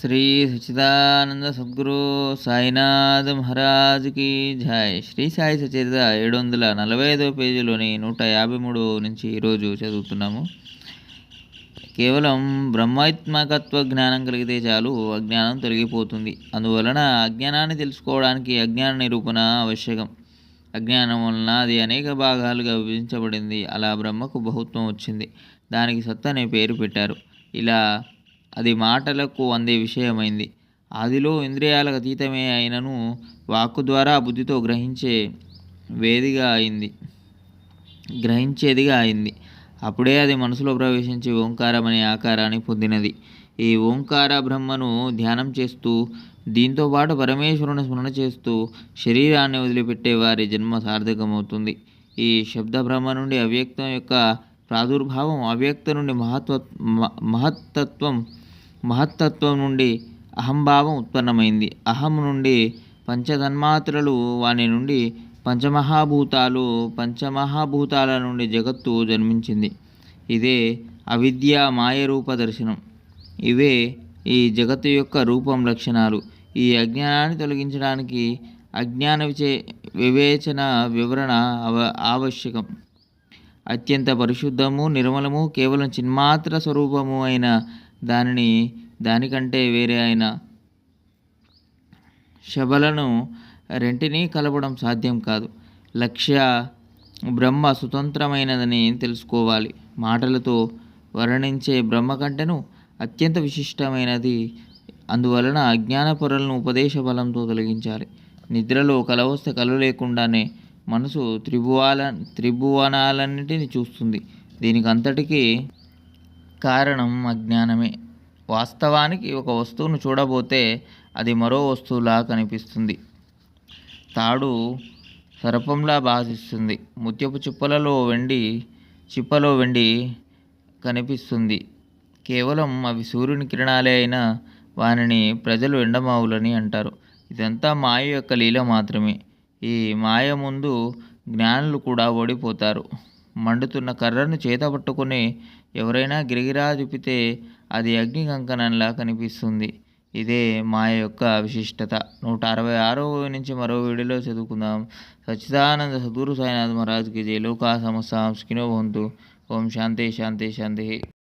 శ్రీ సచ్చిదానంద సద్గురు సాయినాథ్ మహారాజ్కి జై. శ్రీ సాయి సచరిత 745 పేజీలోని 153 నుంచి ఈరోజు చదువుతున్నాము. కేవలం బ్రహ్మాత్మకత్వ జ్ఞానం కలిగితే చాలు, అజ్ఞానం తొలగిపోతుంది. అందువలన అజ్ఞానాన్ని తెలుసుకోవడానికి అజ్ఞాన నిరూపణ ఆవశ్యకం. అజ్ఞానం వలన అది అనేక భాగాలుగా విభజించబడింది. అలా బ్రహ్మకు బహుత్వం వచ్చింది. దానికి సత్ అనే పేరు పెట్టారు. ఇలా అది మాటలకు అందే విషయమైంది. ఆదిలో ఇంద్రియాలకు అతీతమే అయినను వాక్కు ద్వారా బుద్ధితో గ్రహించేదిగా అయింది. అప్పుడే అది మనసులో ప్రవేశించి ఓంకారం అనే ఆకారాన్ని పొందినది. ఈ ఓంకార బ్రహ్మను ధ్యానం చేస్తూ, దీంతో పాటు పరమేశ్వరుని స్మరణ చేస్తూ శరీరాన్ని వదిలిపెట్టే వారి జన్మ సార్థకమవుతుంది. ఈ శబ్ద బ్రహ్మ నుండి అవ్యక్తం యొక్క ప్రాదుర్భావం, అవ్యక్త నుండి మహత్తత్వం నుండి అహంభావం ఉత్పన్నమైంది. అహం నుండి పంచతన్మాత్రలు, వాని నుండి పంచమహాభూతాల నుండి జగత్తు జన్మించింది. ఇదే అవిద్య మాయ రూప దర్శనం. ఇవే ఈ జగత్తు యొక్క రూపం, లక్షణాలు. ఈ అజ్ఞానాన్ని తొలగించడానికి అజ్ఞాన వివేచన వివరణ ఆవశ్యకం. అత్యంత పరిశుద్ధము, నిర్మలము, కేవలం చిన్మాత్ర స్వరూపము అయిన దానికంటే వేరే అయిన శబలను రెంటినీ కలపడం సాధ్యం కాదు. లక్ష్య బ్రహ్మ స్వతంత్రమైనదని తెలుసుకోవాలి. మాటలతో వర్ణించే బ్రహ్మ కంటెను అత్యంత విశిష్టమైనది. అందువలన అజ్ఞాన పొరలను ఉపదేశ బలంతో తొలగించాలి. నిద్రలో కలవస్తే కలు లేకుండానే మనసు త్రిభువనాలన్నిటిని చూస్తుంది. దీనికి అంతటికీ కారణం అజ్ఞానమే. వాస్తవానికి ఒక వస్తువును చూడబోతే అది మరో వస్తువులా కనిపిస్తుంది. తాడు సర్పంలా భాసిస్తుంది. ముత్యపు చిప్పలో వెండి కనిపిస్తుంది. కేవలం అవి సూర్యుని కిరణాలే అయినా వానిని ప్రజలు ఎండమావులని అంటారు. ఇదంతా మాయ యొక్క లీల మాత్రమే. ఈ మాయ ముందు జ్ఞానులు కూడా ఓడిపోతారు. మండుతున్న కర్రను చేత పట్టుకుని ఎవరైనా గిరిగిరా తిప్పితే అది అగ్ని కంకణంలా కనిపిస్తుంది. ఇదే మాయ యొక్క విశిష్టత. 166 నుంచి మరో వీడియోలో చదువుకుందాం. సచ్చిదానంద సద్గురు సాయినాథ్ మహారాజ్కి జై. లోకా సమస్త సుఖినో భవంతు. ఓం శాంతి శాంతి శాంతి.